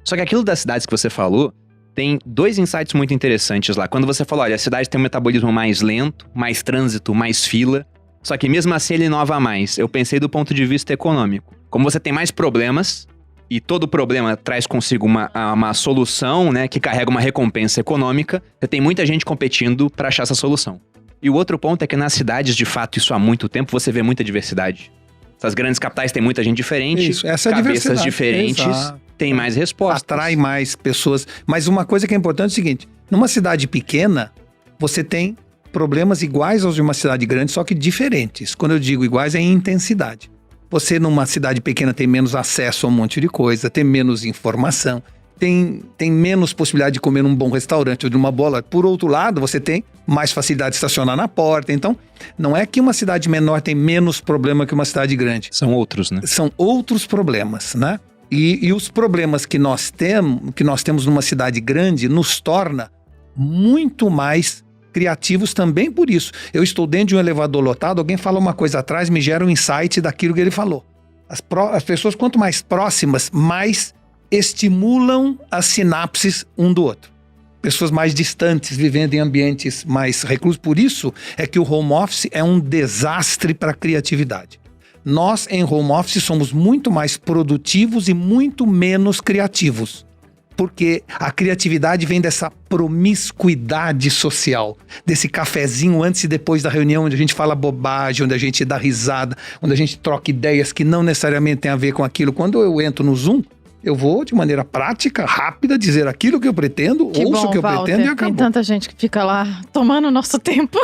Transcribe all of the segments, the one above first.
Só que aquilo das cidades que você falou, tem 2 insights muito interessantes lá. Quando você falou, olha, a cidade tem um metabolismo mais lento, mais trânsito, mais fila, só que mesmo assim ele inova mais. Eu pensei do ponto de vista econômico. Como você tem mais problemas, e todo problema traz consigo uma solução, né, que carrega uma recompensa econômica, você tem muita gente competindo para achar essa solução. E o outro ponto é que nas cidades, de fato, isso há muito tempo, você vê muita diversidade. Essas grandes capitais têm muita gente diferente, Isso, essa é a cabeças diversidade. diferentes, Exato. tem mais respostas. Atrai mais pessoas. Mas uma coisa que é importante é o seguinte, numa cidade pequena, você tem problemas iguais aos de uma cidade grande, só que diferentes. Quando eu digo iguais, é em intensidade. Você numa cidade pequena tem menos acesso a um monte de coisa, tem menos informação, tem menos possibilidade de comer num bom restaurante ou de uma bola. Por outro lado, você tem mais facilidade de estacionar na porta. Então, não é que uma cidade menor tem menos problema que uma cidade grande. São outros, né? São outros problemas, né? E os problemas que nós temos numa cidade grande nos torna muito mais criativos também por isso. Eu estou dentro de um elevador lotado, alguém fala uma coisa atrás, me gera um insight daquilo que ele falou. As pessoas, quanto mais próximas, mais estimulam as sinapses um do outro. Pessoas mais distantes, vivendo em ambientes mais reclusos. Por isso é que o home office é um desastre para a criatividade. Nós, em home office, somos muito mais produtivos e muito menos criativos. Porque a criatividade vem dessa promiscuidade social, desse cafezinho antes e depois da reunião, onde a gente fala bobagem, onde a gente dá risada, onde a gente troca ideias que não necessariamente têm a ver com aquilo. Quando eu entro no Zoom, eu vou de maneira prática, rápida, dizer aquilo que eu pretendo, ouço o que eu pretendo e acabou. Tem tanta gente que fica lá tomando o nosso tempo.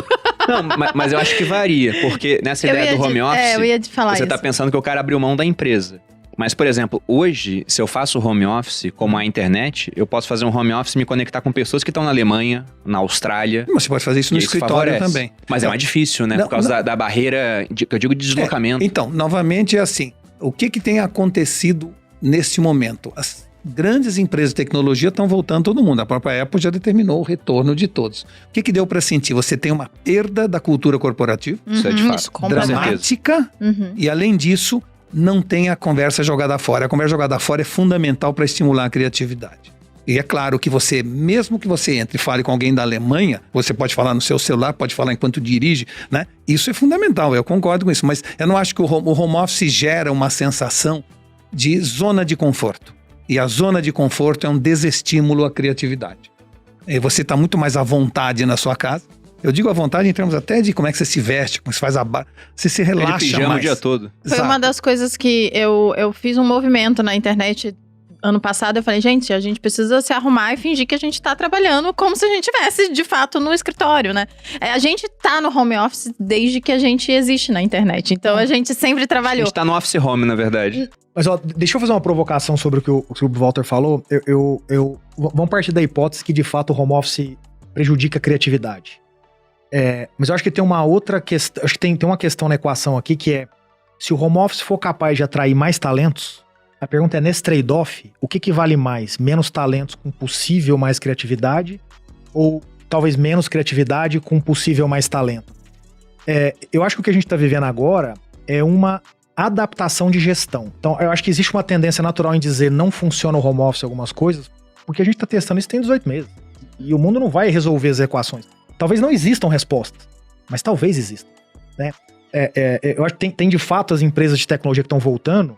Não, mas eu acho que varia, porque nessa ideia do home office, eu ia te falar você isso. tá pensando que o cara abriu mão da empresa. Mas, por exemplo, hoje, se eu faço home office, como a internet, eu posso fazer um home office e me conectar com pessoas que estão na Alemanha, na Austrália. Mas você pode fazer isso no escritório também. Mas é mais difícil, né? Por causa da barreira, que eu digo de deslocamento. Então, novamente é assim, o que tem acontecido neste momento? As grandes empresas de tecnologia estão voltando todo mundo. A própria Apple já determinou o retorno de todos. O que deu para sentir? Você tem uma perda da cultura corporativa. Isso é de fato. Dramática. E além disso, não tem a conversa jogada fora. A conversa jogada fora é fundamental para estimular a criatividade. E é claro que você, mesmo que você entre e fale com alguém da Alemanha, você pode falar no seu celular, pode falar enquanto dirige, né? Isso é fundamental, eu concordo com isso. Mas eu não acho que o home office gera uma sensação de zona de conforto. E a zona de conforto é um desestímulo à criatividade. E você está muito mais à vontade na sua casa. Eu digo à vontade em termos até de como é que você se veste, como você faz você se relaxa pijama mais. O dia todo. Foi Exato. uma das coisas que eu fiz um movimento na internet ano passado. Eu falei, gente, a gente precisa se arrumar e fingir que a gente tá trabalhando como se a gente estivesse, de fato, no escritório, né? A gente tá no home office desde que a gente existe na internet. Então, a gente sempre trabalhou. A gente tá no office home, na verdade. Mas, ó, deixa eu fazer uma provocação sobre o que o Walter falou. Vamos partir da hipótese que, de fato, o home office prejudica a criatividade. Mas eu acho que tem uma outra questão. Acho que tem uma questão na equação aqui que é: se o home office for capaz de atrair mais talentos, a pergunta é, nesse trade-off, o que vale mais? Menos talentos com possível mais criatividade? Ou talvez menos criatividade com possível mais talento? Eu acho que o que a gente está vivendo agora é uma adaptação de gestão. Então, eu acho que existe uma tendência natural em dizer não funciona o home office algumas coisas, porque a gente está testando isso tem 18 meses. E o mundo não vai resolver as equações. Talvez não existam respostas, mas talvez existam, né? Eu acho que tem de fato as empresas de tecnologia que estão voltando,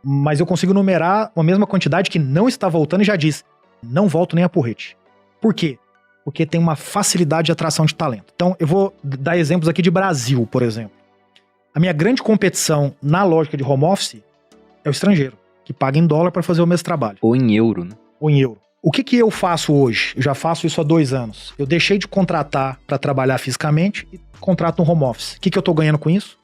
mas eu consigo numerar uma mesma quantidade que não está voltando e já diz, não volto nem a porrete. Por quê? Porque tem uma facilidade de atração de talento. Então, eu vou dar exemplos aqui de Brasil, por exemplo. A minha grande competição na lógica de home office é o estrangeiro, que paga em dólar para fazer o mesmo trabalho. Ou em euro, né? Ou em euro. O que eu faço hoje? Eu já faço isso há 2 anos. Eu deixei de contratar para trabalhar fisicamente e contrato no home office. O que eu tô ganhando com isso?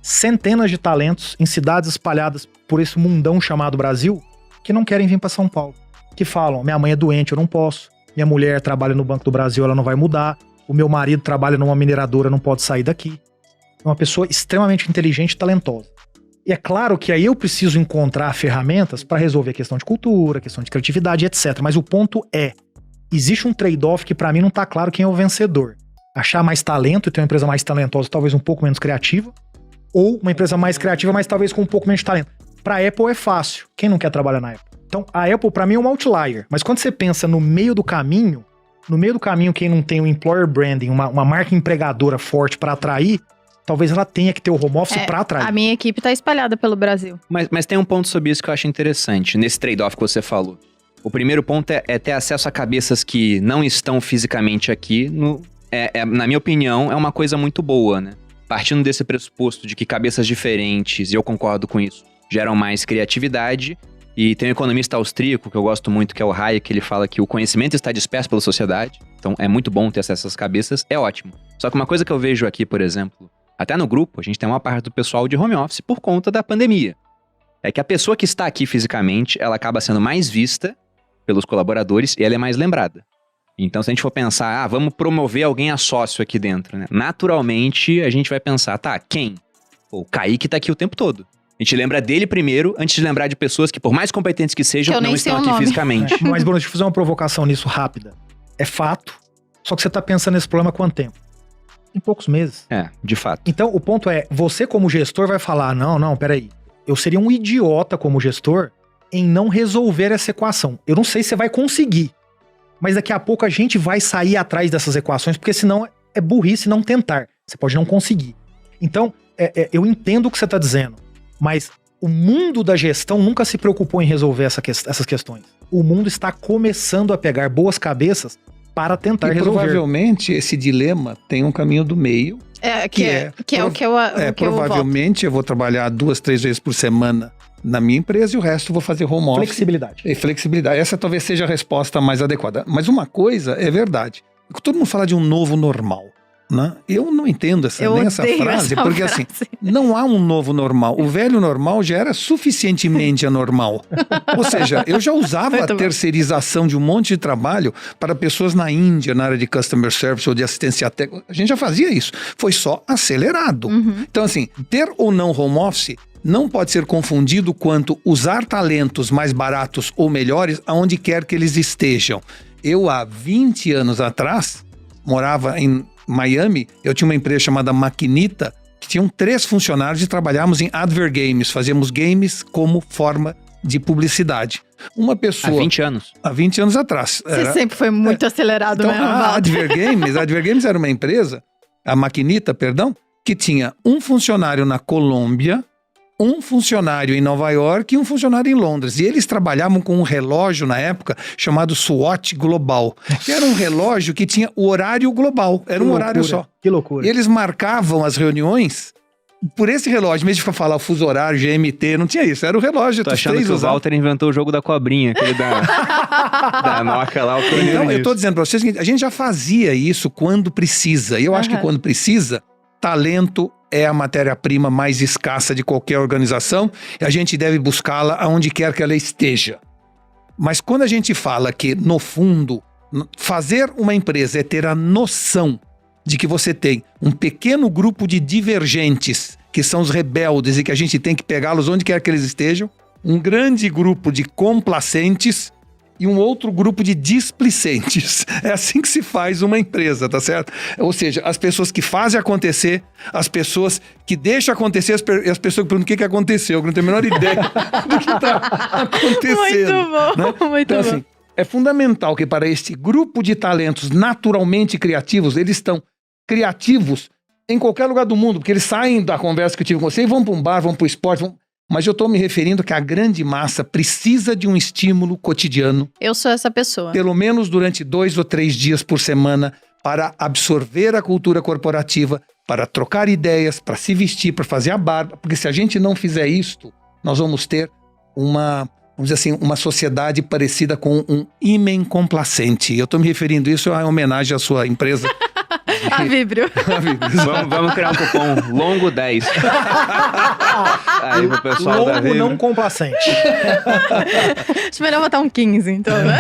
Centenas de talentos em cidades espalhadas por esse mundão chamado Brasil que não querem vir para São Paulo. Que falam, minha mãe é doente, eu não posso. Minha mulher trabalha no Banco do Brasil, ela não vai mudar. O meu marido trabalha numa mineradora, não pode sair daqui. É uma pessoa extremamente inteligente e talentosa. E é claro que aí eu preciso encontrar ferramentas para resolver a questão de cultura, a questão de criatividade, etc. Mas o ponto é, existe um trade-off que para mim não tá claro quem é o vencedor. Achar mais talento e ter uma empresa mais talentosa, talvez um pouco menos criativa, ou uma empresa mais criativa, mas talvez com um pouco menos de talento. Para a Apple é fácil. Quem não quer trabalhar na Apple? Então, a Apple, pra mim, é um outlier. Mas quando você pensa no meio do caminho, quem não tem um employer branding, uma marca empregadora forte pra atrair, talvez ela tenha que ter o home office pra atrair. A minha equipe tá espalhada pelo Brasil. Mas tem um ponto sobre isso que eu acho interessante, nesse trade-off que você falou. O primeiro ponto é ter acesso a cabeças que não estão fisicamente aqui. Na minha opinião, é uma coisa muito boa, né? Partindo desse pressuposto de que cabeças diferentes, e eu concordo com isso, geram mais criatividade. E tem um economista austríaco que eu gosto muito, que é o Hayek, que ele fala que o conhecimento está disperso pela sociedade. Então é muito bom ter acesso a essas cabeças, é ótimo. Só que uma coisa que eu vejo aqui, por exemplo, até no grupo, a gente tem uma parte do pessoal de home office por conta da pandemia. É que a pessoa que está aqui fisicamente, ela acaba sendo mais vista pelos colaboradores e ela é mais lembrada. Então, se a gente for pensar, vamos promover alguém a sócio aqui dentro, né? Naturalmente, a gente vai pensar, tá, quem? Pô, o Kaique tá aqui o tempo todo. A gente lembra dele primeiro, antes de lembrar de pessoas que, por mais competentes que sejam, não estão aqui fisicamente. Mas, Bruno, deixa eu fazer uma provocação nisso rápida. É fato, só que você tá pensando nesse problema há quanto tempo? Em poucos meses. De fato. Então, o ponto é, você como gestor vai falar, não, peraí, eu seria um idiota como gestor em não resolver essa equação. Eu não sei se você vai conseguir, mas daqui a pouco a gente vai sair atrás dessas equações, porque senão é burrice não tentar. Você pode não conseguir. Então, eu entendo o que você está dizendo, mas o mundo da gestão nunca se preocupou em resolver essas questões. O mundo está começando a pegar boas cabeças para tentar resolver. Provavelmente esse dilema tem um caminho do meio. Que é o que eu provavelmente eu vou trabalhar 2, 3 vezes por semana na minha empresa e o resto eu vou fazer home office. Flexibilidade. Flexibilidade. Essa talvez seja a resposta mais adequada. Mas uma coisa é verdade. Todo mundo fala de um novo normal, né? Eu não entendo nem essa frase, porque assim, não há um novo normal. O velho normal já era suficientemente anormal. Ou seja, eu já usava a terceirização de um monte de trabalho para pessoas na Índia, na área de customer service ou de assistência técnica. A gente já fazia isso. Foi só acelerado. Então assim, ter ou não home office não pode ser confundido quanto usar talentos mais baratos ou melhores aonde quer que eles estejam. Eu, há 20 anos atrás, morava em Miami, eu tinha uma empresa chamada Maquinita, que tinham 3 funcionários e trabalhávamos em advert games, fazíamos games como forma de publicidade. Uma pessoa... Há 20 anos? Há 20 anos atrás. Você sempre foi muito acelerado então, mesmo, a Advert Games era uma empresa, a Maquinita, perdão, que tinha um funcionário na Colômbia, um funcionário em Nova York e um funcionário em Londres. E eles trabalhavam com um relógio na época chamado SWOT Global. Que era um relógio que tinha o horário global. Era um horário só. Que loucura. E eles marcavam as reuniões por esse relógio. Em vez de falar o fuso horário, GMT, não tinha isso. Era o relógio. Tô achando que o Walter inventou o jogo da cobrinha, aquele da Nokia lá. Então, eu tô dizendo pra vocês que a gente já fazia isso quando precisa. E eu acho que quando precisa, talento é a matéria-prima mais escassa de qualquer organização e a gente deve buscá-la aonde quer que ela esteja. Mas quando a gente fala que, no fundo, fazer uma empresa é ter a noção de que você tem um pequeno grupo de divergentes, que são os rebeldes e que a gente tem que pegá-los onde quer que eles estejam, um grande grupo de complacentes e um outro grupo de displicentes. É assim que se faz uma empresa, tá certo? Ou seja, as pessoas que fazem acontecer, as pessoas que deixam acontecer, as pessoas que perguntam o que aconteceu, que não tem a menor ideia do que está acontecendo. Muito bom, né? muito então, bom. assim, é fundamental que para este grupo de talentos naturalmente criativos, eles estão criativos em qualquer lugar do mundo, porque eles saem da conversa que eu tive com você e vão para um bar, vão para o esporte, Mas eu estou me referindo que a grande massa precisa de um estímulo cotidiano. Eu sou essa pessoa. Pelo menos durante 2 ou 3 dias por semana, para absorver a cultura corporativa, para trocar ideias, para se vestir, para fazer a barba. Porque se a gente não fizer isto, nós vamos ter uma, vamos dizer assim, uma sociedade parecida com um ímen complacente. Eu estou me referindo isso em homenagem à sua empresa. A Vibrio. Vamos criar um cupom longo 10. Aí pro pessoal da Longo não complacente. Acho melhor botar um 15, então, né?